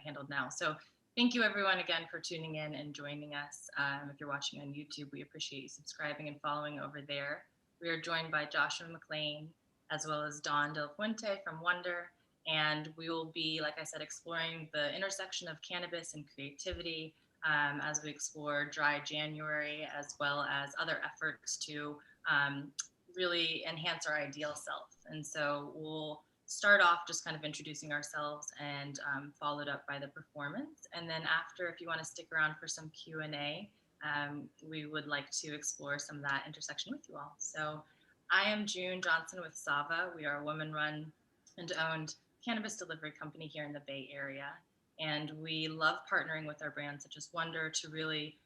handled now. So thank you everyone again for tuning in and joining us. If you're watching on YouTube, we appreciate you subscribing and following over there. We are joined by Joshua McClain, as well as Dawn De La Fuente from Wünder. And we will be, like I said, exploring the intersection of cannabis and creativity as we explore Dry January, as well as other efforts to really enhance our ideal self. And so we'll start off just kind of introducing ourselves and followed up by the performance. And then after, if you want to stick around for some Q&A, we would like to explore some of that intersection with you all. So I am June Johnson with Sava. We are a woman-run and owned cannabis delivery company here in the Bay Area. And we love partnering with our brands such as Wünder to really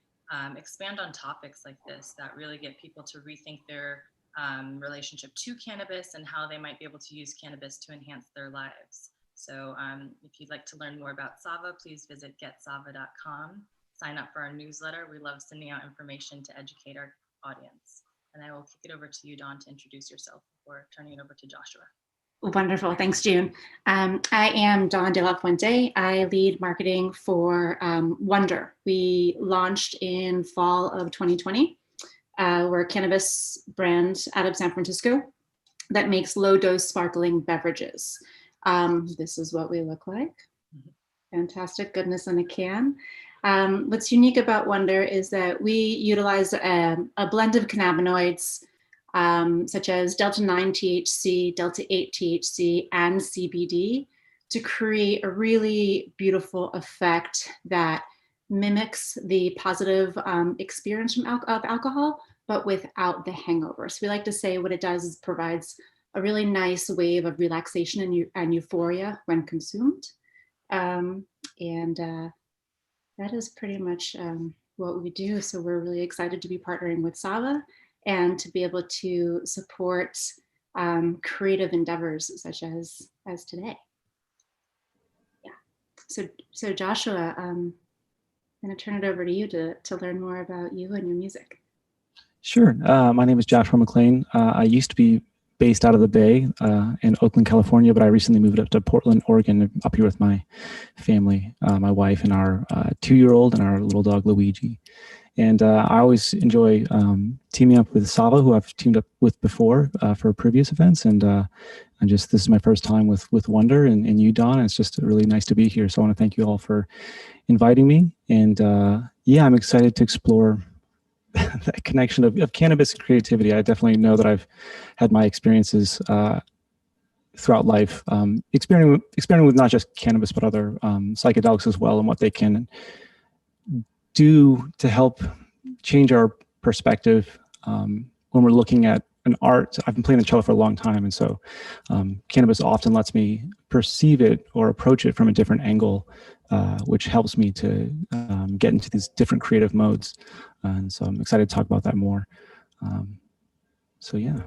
expand on topics like this that really get people to rethink their relationship to cannabis and how they might be able to use cannabis to enhance their lives. So if you'd like to learn more about Sava, please visit getsava.com. Sign up for our newsletter. We love sending out information to educate our audience. And I will kick it over to you, Dawn, to introduce yourself before turning it over to Joshua. Wonderful. Thanks, June. I am Dawn De La Fuente. I lead marketing for Wünder. We launched in fall of 2020. We're a cannabis brand out of San Francisco that makes low-dose sparkling beverages. This is what we look like. Fantastic goodness in a can. What's unique about Wünder is that we utilize a blend of cannabinoids such as delta-9 THC, delta-8 THC, and CBD to create a really beautiful effect that mimics the positive experience of alcohol, but without the hangover. So we like to say what it does is provides a really nice wave of relaxation and euphoria when consumed. That is pretty much what we do. So we're really excited to be partnering with Sava and to be able to support creative endeavors such as today. Yeah. So Joshua, I'm going to turn it over to you to learn more about you and your music. Sure. My name is Joshua McClain. I used to be based out of the Bay in Oakland, California, but I recently moved up to Portland, Oregon, up here with my family, my wife and our 2-year-old and our little dog, Luigi. And I always enjoy teaming up with Sava, who I've teamed up with before for previous events. And this is my first time with Wünder and you, Dawn. And it's just really nice to be here. So I want to thank you all for inviting me. And yeah, I'm excited to explore that connection of cannabis and creativity. I definitely know that I've had my experiences throughout life, experimenting with not just cannabis, but other psychedelics as well, and what they can do to help change our perspective when we're looking at an art. I've been playing the cello for a long time, and so cannabis often lets me perceive it or approach it from a different angle, which helps me to get into these different creative modes. And so I'm excited to talk about that more. So yeah.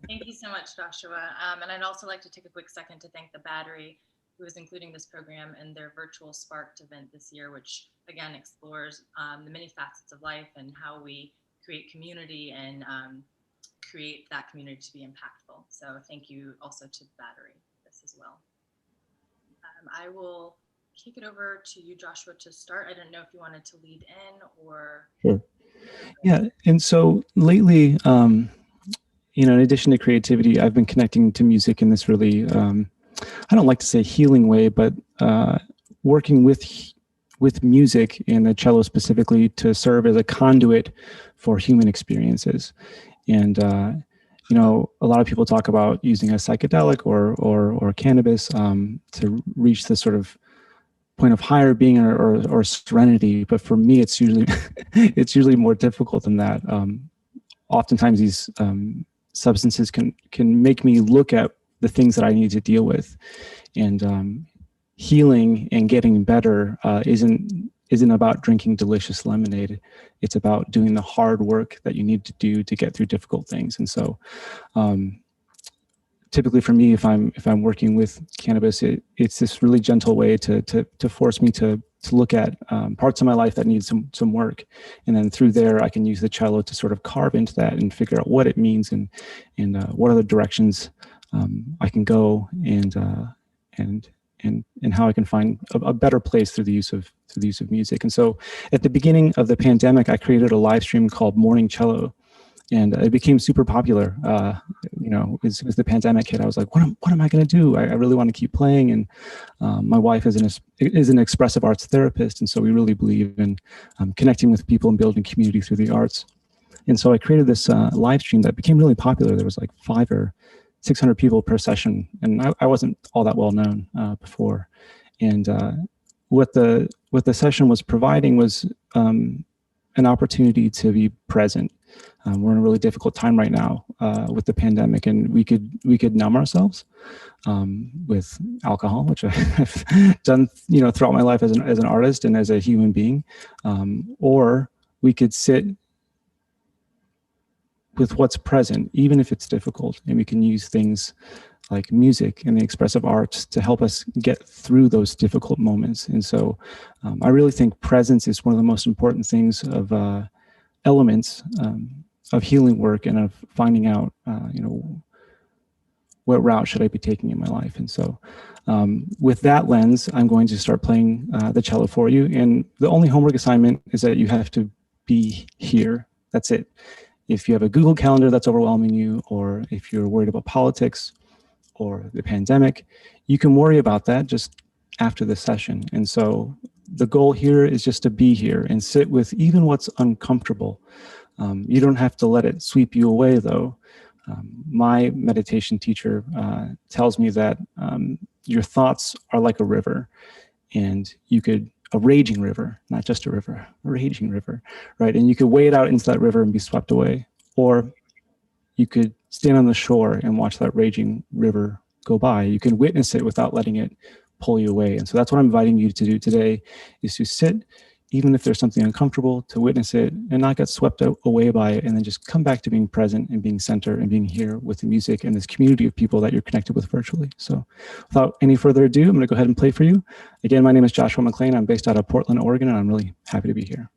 Thank you so much, Joshua. And I'd also like to take a quick second to thank the Battery, who is including this program in their virtual Sparked event this year, which again explores the many facets of life and how we create community and create that community to be impactful. So thank you also to the Battery for this as well. I will kick it over to you, Joshua, to start. I didn't know if you wanted to lead in or... Sure. Yeah, and so lately, in addition to creativity, I've been connecting to music in this really, I don't like to say healing way, but working with music and the cello specifically to serve as a conduit for human experiences. And a lot of people talk about using a psychedelic or cannabis to reach this sort of point of higher being or serenity. But for me, it's usually more difficult than that. Oftentimes these substances can make me look at the things that I need to deal with, and healing and getting better isn't about drinking delicious lemonade. It's about doing the hard work that you need to do to get through difficult things. And so typically for me, if I'm working with cannabis, it's this really gentle way to force me to look at parts of my life that need some work, and then through there I can use the cello to sort of carve into that and figure out what it means and what other directions I can go and and how I can find a better place through the use of music. And so at the beginning of the pandemic, I created a live stream called Morning Cello, and it became super popular. You know, as soon as the pandemic hit, I was like, what am I going to do? I really want to keep playing. And my wife is an expressive arts therapist, and so we really believe in connecting with people and building community through the arts. And so I created this live stream that became really popular. There was like 500 or 600 people per session, and I wasn't all that well known before. And what the session was providing was an opportunity to be present. We're in a really difficult time right now with the pandemic, and we could numb ourselves with alcohol, which I've done, you know, throughout my life as an artist and as a human being, or we could sit with what's present, even if it's difficult, and we can use things like music and the expressive arts to help us get through those difficult moments. And so I really think presence is one of the most important things of elements of healing work and of finding out, you know, what route should I be taking in my life. And so with that lens, I'm going to start playing the cello for you. And the only homework assignment is that you have to be here. That's it. If you have a Google Calendar that's overwhelming you, or if you're worried about politics or the pandemic, you can worry about that just after the session. And so the goal here is just to be here and sit with even what's uncomfortable. You don't have to let it sweep you away, though. My meditation teacher tells me that your thoughts are like a river, and a raging river, not just a river, a raging river, right? And you could wade out into that river and be swept away, or you could stand on the shore and watch that raging river go by. You can witness it without letting it pull you away. And so that's what I'm inviting you to do today, is to sit, even if there's something uncomfortable, to witness it and not get swept away by it, and then just come back to being present and being center and being here with the music and this community of people that you're connected with virtually. So without any further ado, I'm going to go ahead and play for you. Again, my name is Joshua McClain. I'm based out of Portland, Oregon, and I'm really happy to be here.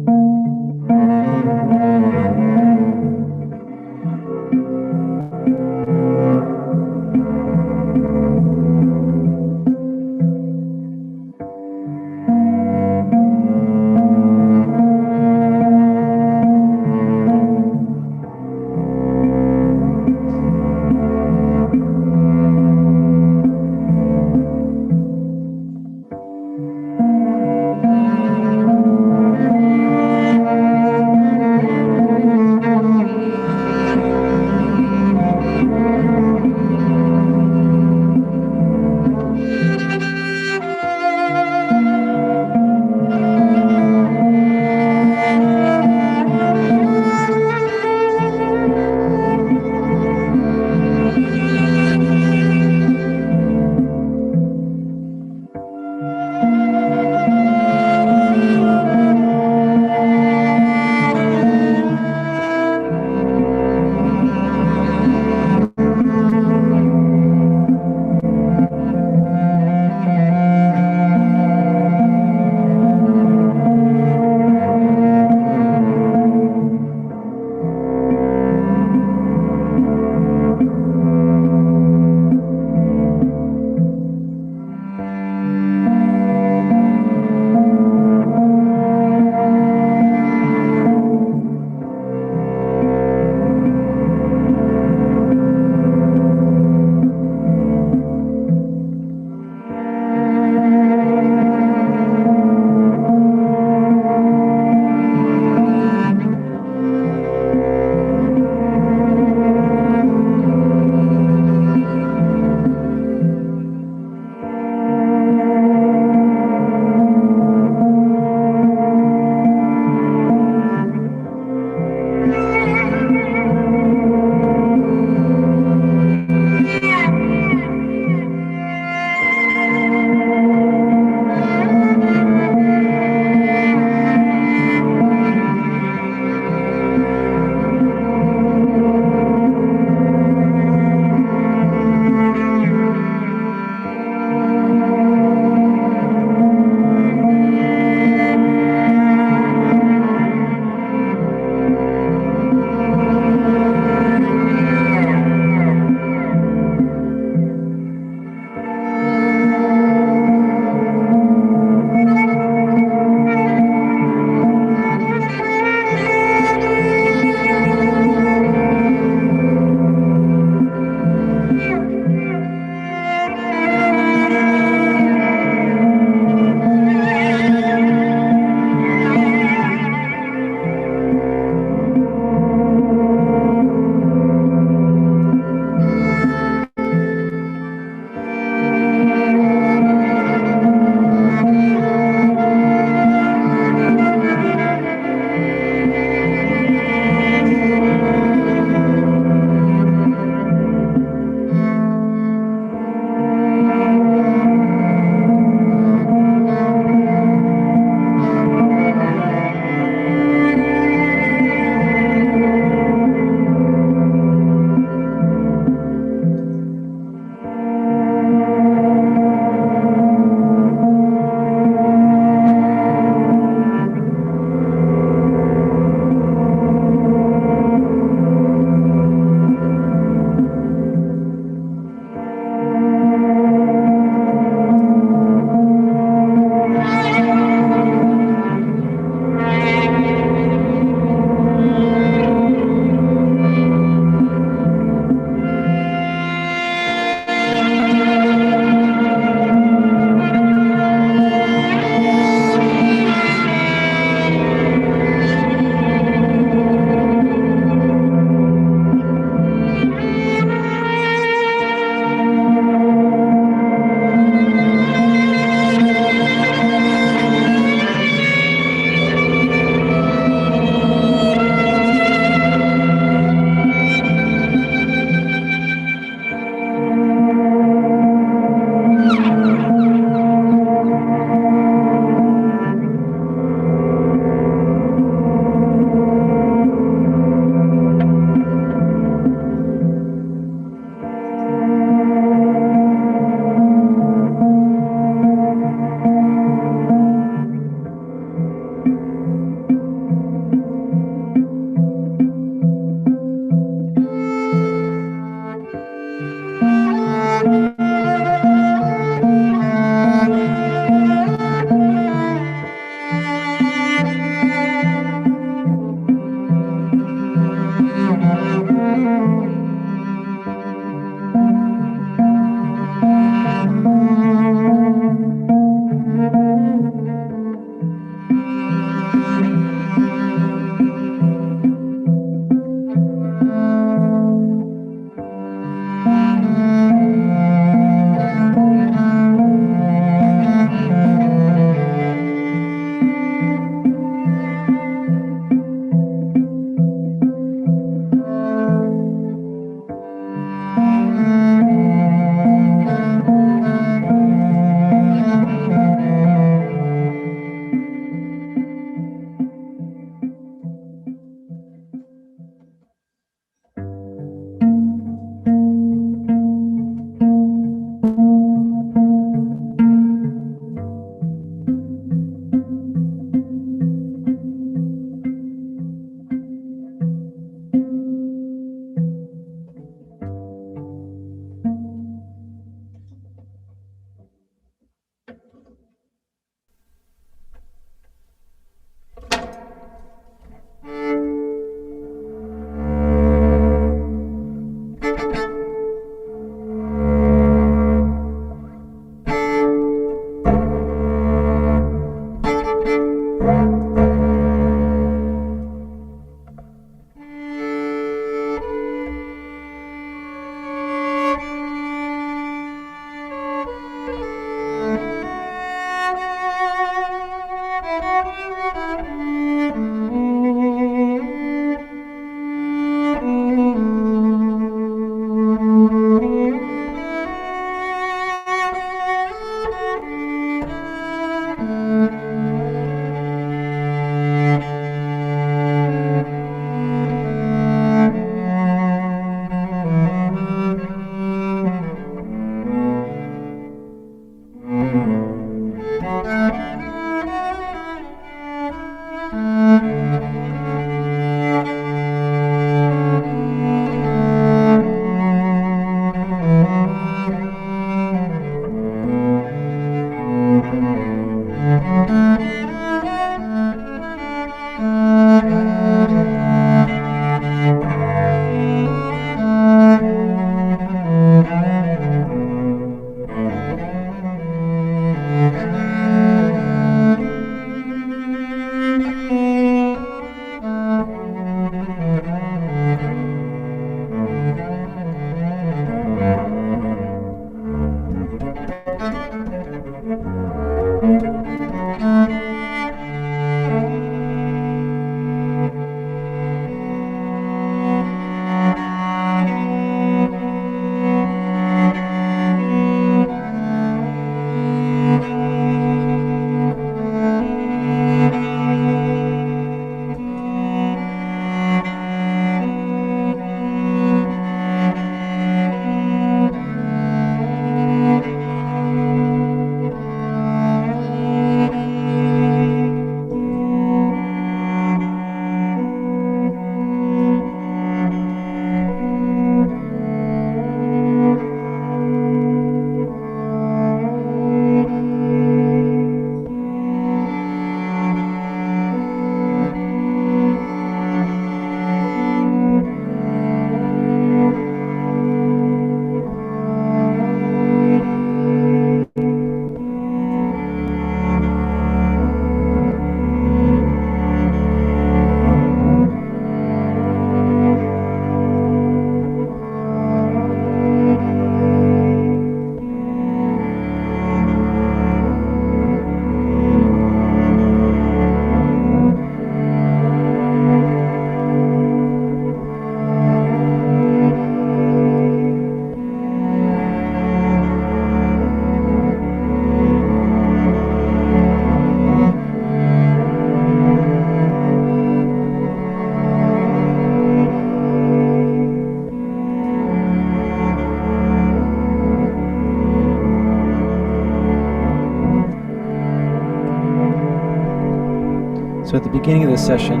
at the beginning of this session,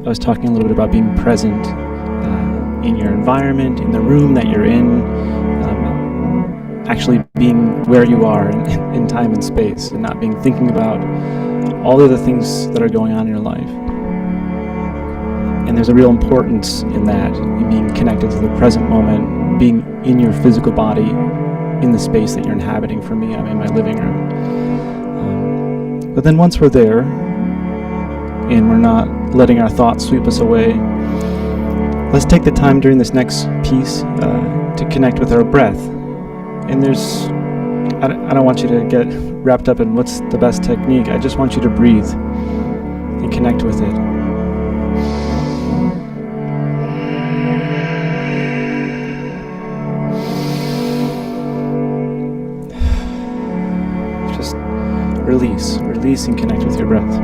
I was talking a little bit about being present in your environment, in the room that you're in, actually being where you are in time and space, and not being thinking about all the other things that are going on in your life. And there's a real importance in that, in being connected to the present moment, being in your physical body, in the space that you're inhabiting. For me, I'm in my living room. But then once we're there, and we're not letting our thoughts sweep us away, let's take the time during this next piece to connect with our breath. And I don't want you to get wrapped up in what's the best technique. I just want you to breathe and connect with it. Just release and connect with your breath.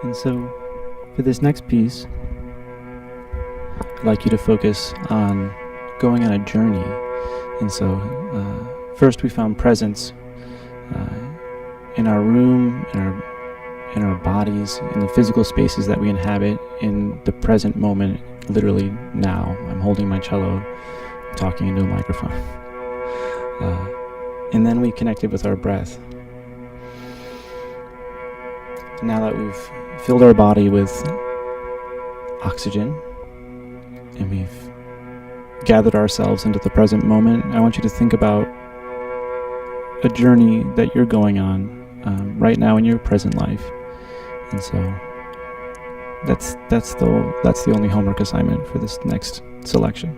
And so for this next piece, I'd like you to focus on going on a journey. And so first we found presence in our room, in our bodies, in the physical spaces that we inhabit, in the present moment, literally now. I'm holding my cello, talking into a microphone. And then we connected with our breath. Now that we've filled our body with oxygen and we've gathered ourselves into the present moment, I want you to think about a journey that you're going on right now in your present life. And so that's the only homework assignment for this next selection.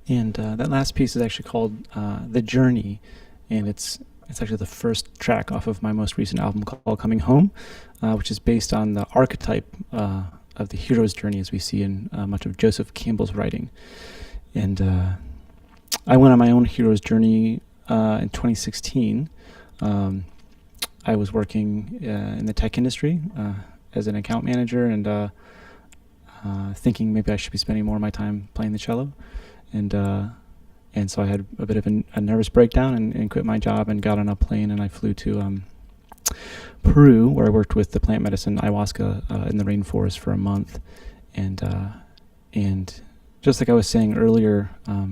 And that last piece is actually called The Journey, and it's actually the first track off of my most recent album called Coming Home, which is based on the archetype of the hero's journey as we see in much of Joseph Campbell's writing. And I went on my own hero's journey in 2016. I was working in the tech industry as an account manager, and thinking maybe I should be spending more of my time playing the cello. And so I had a bit of a nervous breakdown and quit my job and got on a plane, and I flew to Peru, where I worked with the plant medicine ayahuasca in the rainforest for a month. And just like I was saying earlier, a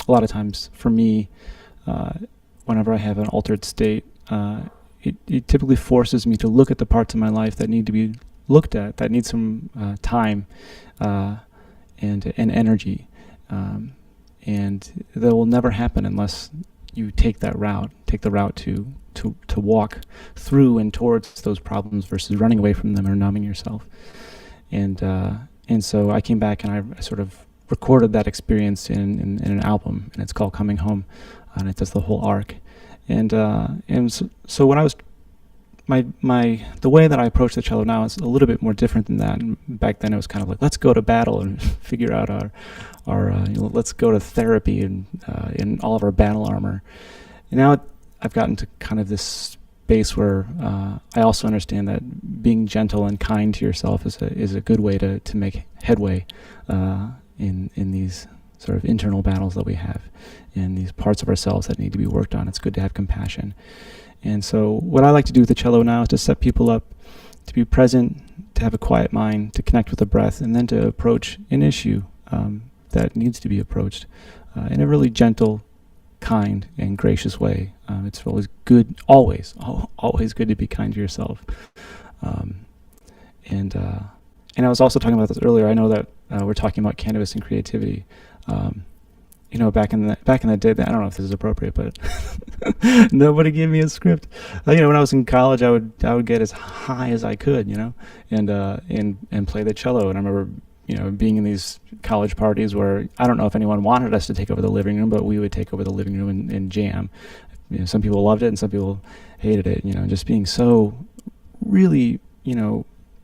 lot of times for me, whenever I have an altered state, it typically forces me to look at the parts of my life that need to be looked at, that need some time and energy. And that will never happen unless you take the route to walk through and towards those problems versus running away from them or numbing yourself. And so I came back and I sort of recorded that experience in an album, and it's called Coming Home, and it does the whole arc. And so when I was the way that I approach the cello now is a little bit more different than that. And back then it was kind of like, let's go to battle and figure out our let's go to therapy and in all of our battle armor. And now I've gotten to kind of this space where I also understand that being gentle and kind to yourself is a good way to make headway in these sort of internal battles that we have, in these parts of ourselves that need to be worked on. It's good to have compassion. And so what I like to do with the cello now is to set people up to be present, to have a quiet mind, to connect with the breath, and then to approach an issue that needs to be approached in a really gentle, kind, and gracious way. It's always good, always good to be kind to yourself. And I was also talking about this earlier. I know that we're talking about cannabis and creativity. Back in the day, I don't know if this is appropriate, but nobody gave me a script. When I was in college, I would get as high as I could, and play the cello. And I remember, being in these college parties where I don't know if anyone wanted us to take over the living room, but we would take over the living room and jam. Some people loved it and some people hated it. Just being so really,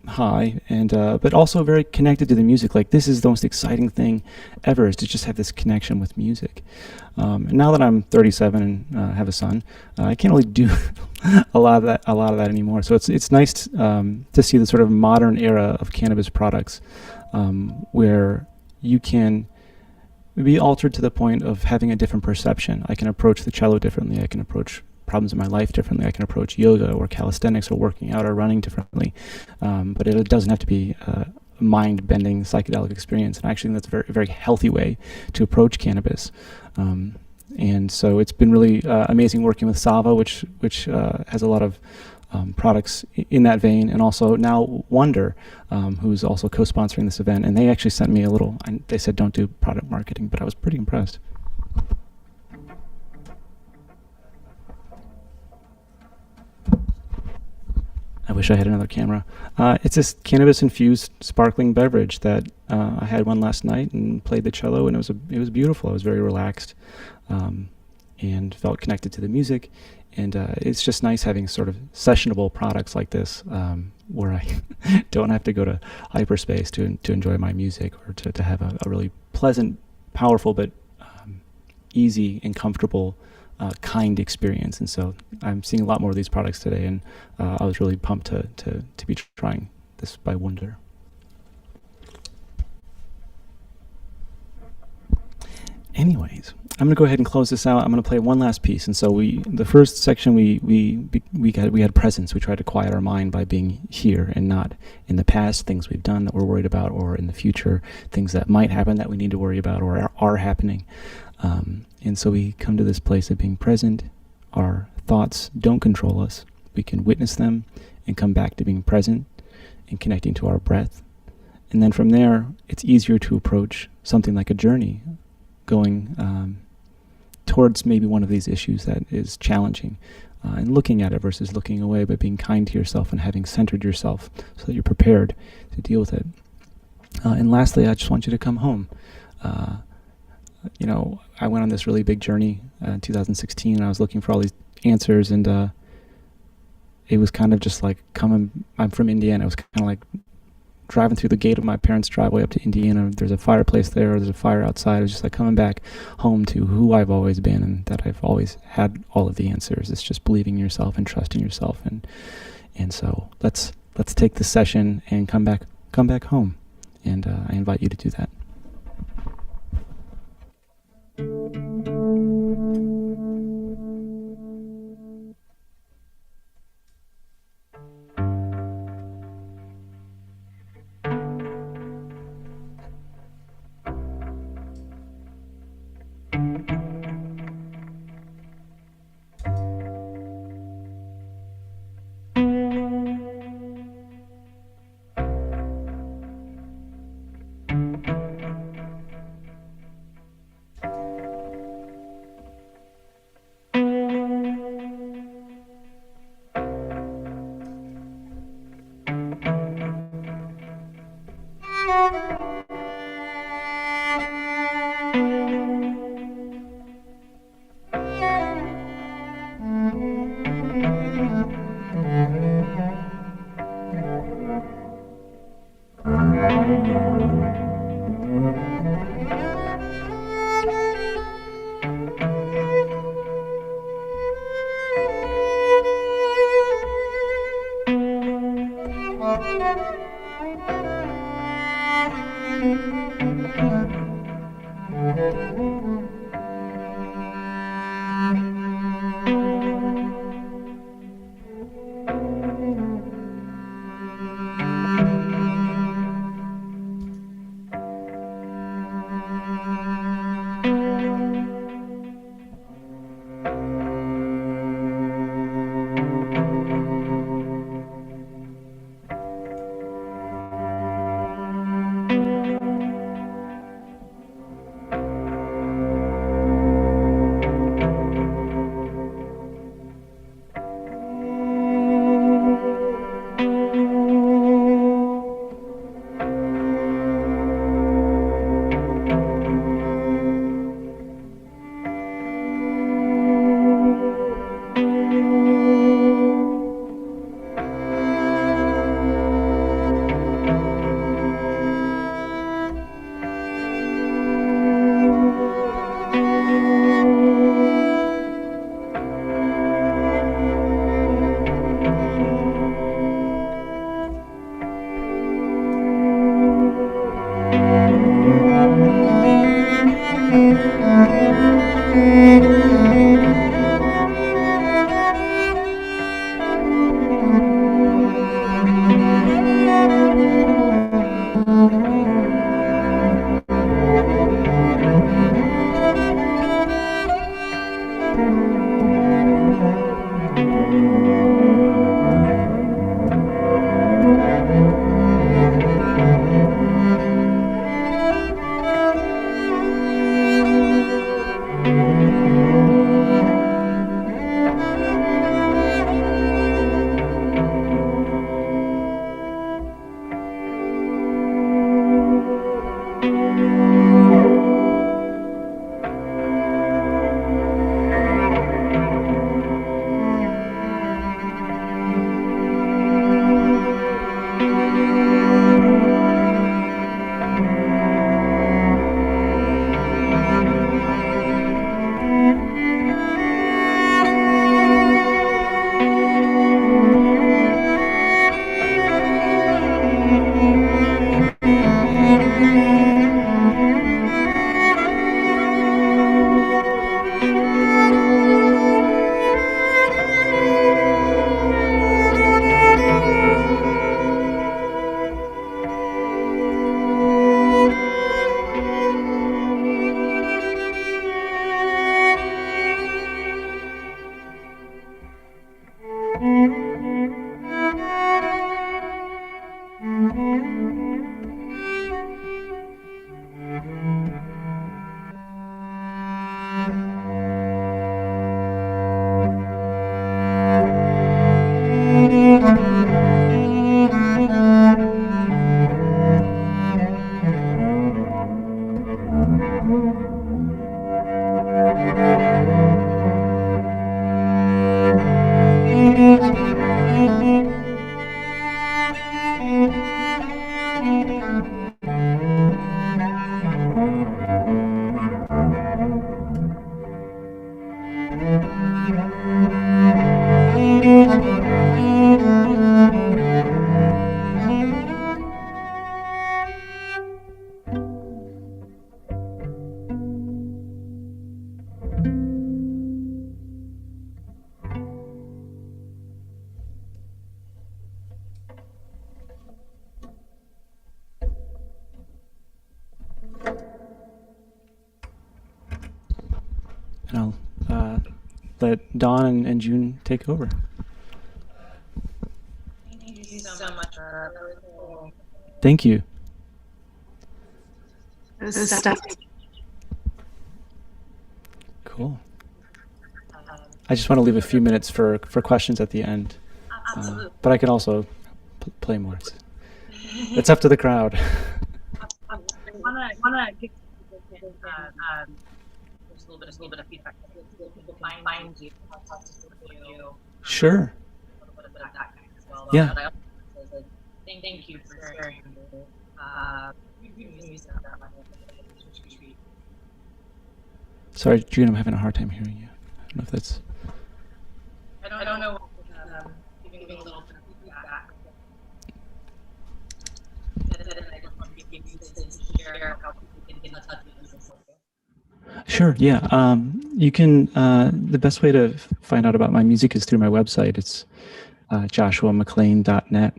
high and but also very connected to the music. Like, this is the most exciting thing ever, is to just have this connection with music. And now that I'm 37 and have a son, I can't really do a lot of that anymore. So it's nice to see the sort of modern era of cannabis products where you can be altered to the point of having a different perception. I can approach the cello differently. I can approach problems in my life differently. I can approach yoga or calisthenics or working out or running differently. But it doesn't have to be a mind-bending psychedelic experience. And actually, that's a very, very healthy way to approach cannabis. And so it's been really amazing working with Sava, which has a lot of products in that vein, and also now Wünder, who's also co-sponsoring this event. And they actually sent me they said don't do product marketing, but I was pretty impressed. I wish I had another camera. It's this cannabis-infused sparkling beverage that I had one last night and played the cello, and it was beautiful. I was very relaxed and felt connected to the music. And it's just nice having sort of sessionable products like this where I don't have to go to hyperspace to enjoy my music, or to have a really pleasant, powerful, but easy and comfortable kind experience. And so I'm seeing a lot more of these products today, and I was really pumped to be trying this by Wünder. Anyways, I'm going to go ahead and close this out. I'm going to play one last piece. And so the first section we had presence. We tried to quiet our mind by being here and not in the past, things we've done that we're worried about, or in the future, things that might happen that we need to worry about or are happening. And so we come to this place of being present. Our thoughts don't control us. We can witness them and come back to being present and connecting to our breath. And then from there, it's easier to approach something like a journey, going towards maybe one of these issues that is challenging, and looking at it versus looking away, but being kind to yourself and having centered yourself so that you're prepared to deal with it. And lastly, I just want you to come home. I went on this really big journey in 2016, and I was looking for all these answers, and it was kind of just like I'm from Indiana. It was kind of like driving through the gate of my parents' driveway up to Indiana. There's a fireplace there, there's a fire outside. It was just like coming back home to who I've always been, and that I've always had all of the answers. It's just believing in yourself and trusting yourself. And so let's take this session and come back home. And I invite you to do that. And I'll let Dawn and June take over. Thank you so much for Thank you. Cool. I just want to leave a few minutes for questions at the end. But I can also play more. It's up to the crowd. I want to give there's a little bit of feedback. People find you, talk to you. Sure. A little bit of that kind as well. Yeah. But I also thank you for sharing. Music that much. Sorry, June, I'm having a hard time hearing you. I don't know if that's... I don't know. Giving a little bit of feedback. Sure. Yeah. You can. The best way to find out about my music is through my website. It's joshuamcclain.net.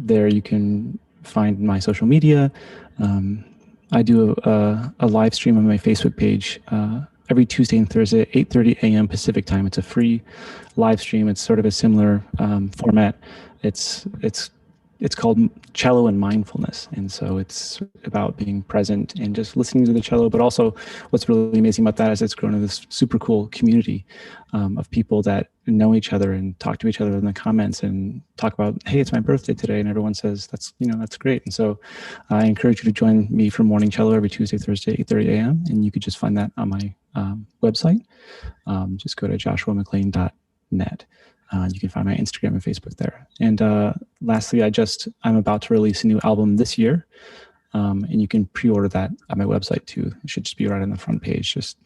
There you can find my social media. I do a live stream on my Facebook page every Tuesday and Thursday at 8:30 a.m. Pacific time. It's a free live stream. It's sort of a similar format. It's called Cello and Mindfulness, and so it's about being present and just listening to the cello. But also, what's really amazing about that is it's grown into this super cool community of people that know each other and talk to each other in the comments and talk about, hey, it's my birthday today, and everyone says that's great. And so, I encourage you to join me for morning cello every Tuesday, Thursday, 8:30 a.m. And you could just find that on my website. Just go to joshuamcclain.net. You can find my Instagram and Facebook there. And lastly, I'm about to release a new album this year, and you can pre-order that at my website too. It should just be right on the front page. Just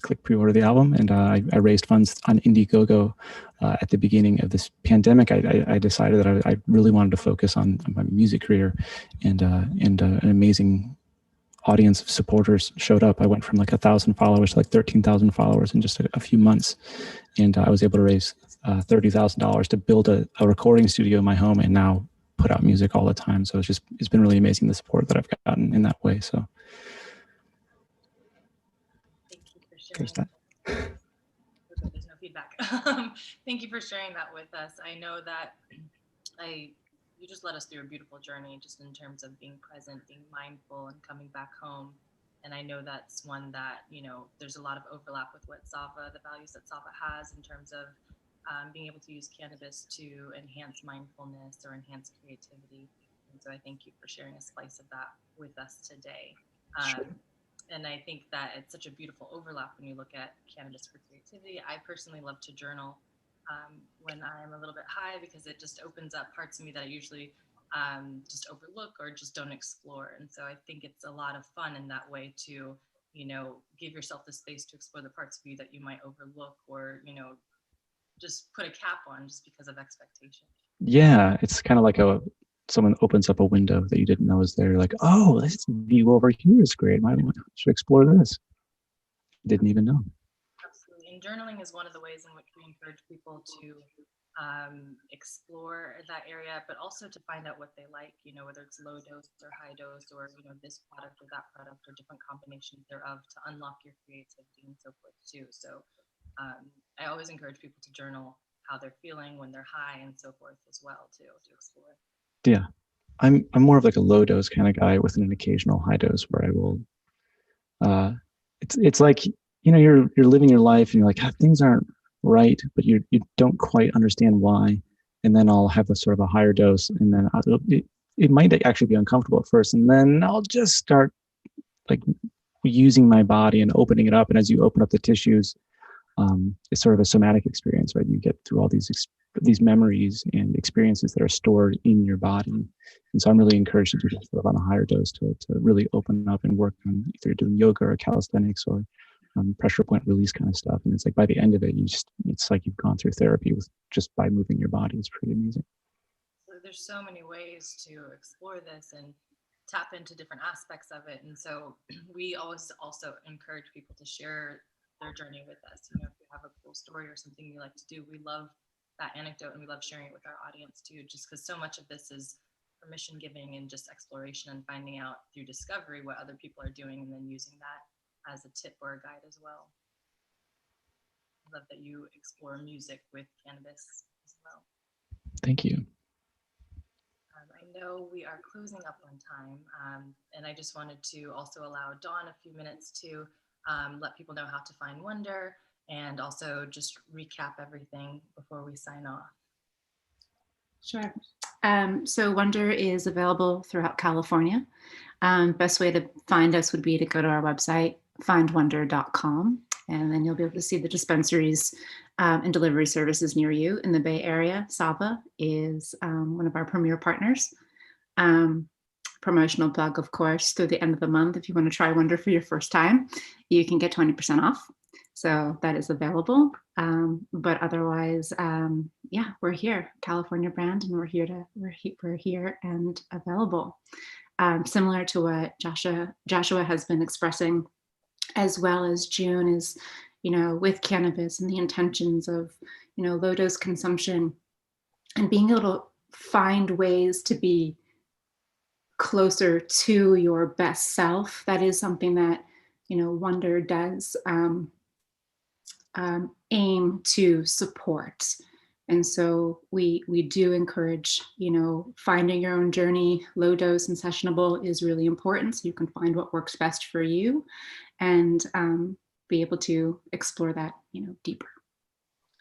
click pre-order the album. And I raised funds on Indiegogo at the beginning of this pandemic. I decided that I really wanted to focus on my music career, and an amazing audience of supporters showed up. I went from like 1,000 followers to like 13,000 followers in just a few months. And I was able to raise $30,000 to build a recording studio in my home and now put out music all the time. So it's been really amazing, the support that I've gotten in that way. So thank you for sharing. There's no feedback. Thank you for sharing that with us. I know that you just led us through a beautiful journey just in terms of being present, being mindful, and coming back home. And I know that's one that, there's a lot of overlap with what Sava, the values that Sava has in terms of being able to use cannabis to enhance mindfulness or enhance creativity. And so I thank you for sharing a slice of that with us today. Sure. And I think that it's such a beautiful overlap when you look at cannabis for creativity. I personally love to journal when I'm a little bit high, because it just opens up parts of me that I usually just overlook or just don't explore. And so I think it's a lot of fun in that way to, give yourself the space to explore the parts of you that you might overlook or, just put a cap on just because of expectation. Yeah, it's kind of like someone opens up a window that you didn't know was there. You're like, oh, this view over here is great. I should explore this. Didn't even know. Absolutely. And journaling is one of the ways in which we encourage people to explore that area, but also to find out what they like, whether it's low dose or high dose, or, this product or that product, or different combinations thereof, to unlock your creativity and so forth too. So I always encourage people to journal how they're feeling when they're high and so forth as well too, to explore. Yeah. I'm more of like a low dose kind of guy with an occasional high dose where I will it's like, you're living your life and you're like, things aren't right, but you don't quite understand why. And then I'll have a sort of a higher dose, and then it might actually be uncomfortable at first, and then I'll just start like using my body and opening it up. And as you open up the tissues, it's sort of a somatic experience, right? You get through all these memories and experiences that are stored in your body. And so I'm really encouraged to do that sort of on a higher dose to really open up and work on either doing yoga or calisthenics or pressure point release kind of stuff. And it's like by the end of it, it's like you've gone through therapy just by moving your body. It's pretty amazing. So there's so many ways to explore this and tap into different aspects of it. And so we always also encourage people to share their journey with us. If you have a cool story or something you like to do, we love that anecdote and we love sharing it with our audience too, just because so much of this is permission giving and just exploration and finding out through discovery what other people are doing and then using that as a tip or a guide as well. I love that you explore music with cannabis as well. Thank you. I know we are closing up on time, and I just wanted to also allow Dawn a few minutes to let people know how to find Wünder, and also just recap everything before we sign off. Sure. So Wünder is available throughout California. Best way to find us would be to go to our website, findwünder.com, and then you'll be able to see the dispensaries and delivery services near you in the Bay Area. Sava is one of our premier partners. Promotional plug, of course, through the end of the month. If you want to try Wünder for your first time, you can get 20% off. So that is available. But otherwise, yeah, we're here, California brand, and we're here and available. Similar to what Joshua has been expressing, as well as June is, with cannabis and the intentions of, low dose consumption and being able to find ways to be closer to your best self. That is something that, Wünder does aim to support. And so we do encourage, finding your own journey. Low dose and sessionable is really important, so you can find what works best for you and be able to explore that, deeper.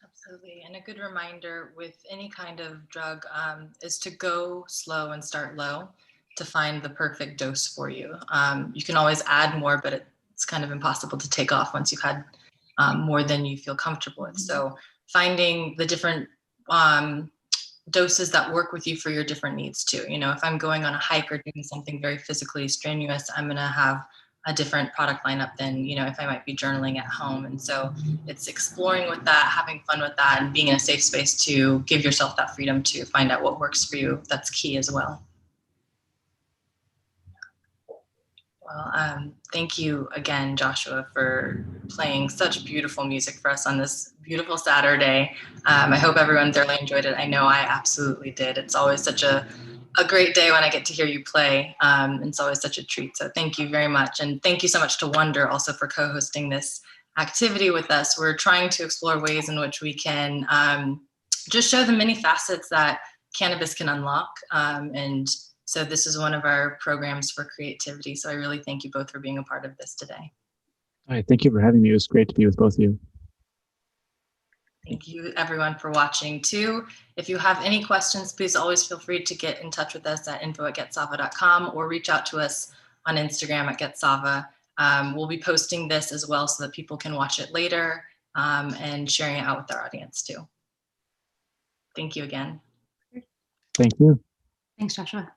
Absolutely. And a good reminder with any kind of drug is to go slow and start low to find the perfect dose for you. You can always add more, but it's kind of impossible to take off once you've had more than you feel comfortable with. So finding the different doses that work with you for your different needs too. If I'm going on a hike or doing something very physically strenuous, I'm going to have a different product lineup than, if I might be journaling at home. And so it's exploring with that, having fun with that, and being in a safe space to give yourself that freedom to find out what works for you. That's key as well. Well, thank you again, Joshua, for playing such beautiful music for us on this beautiful Saturday. I hope everyone thoroughly enjoyed it. I know I absolutely did. It's always such a great day when I get to hear you play. It's always such a treat. So thank you very much. And thank you so much to Wünder also for co-hosting this activity with us. We're trying to explore ways in which we can just show the many facets that cannabis can unlock. And so this is one of our programs for creativity. So I really thank you both for being a part of this today. All right, thank you for having me. It was great to be with both of you. Thank you everyone for watching too. If you have any questions, please always feel free to get in touch with us at info@getsava.com or reach out to us on Instagram at getsava. We'll be posting this as well so that people can watch it later and sharing it out with our audience too. Thank you again. Thank you. Thanks, Joshua.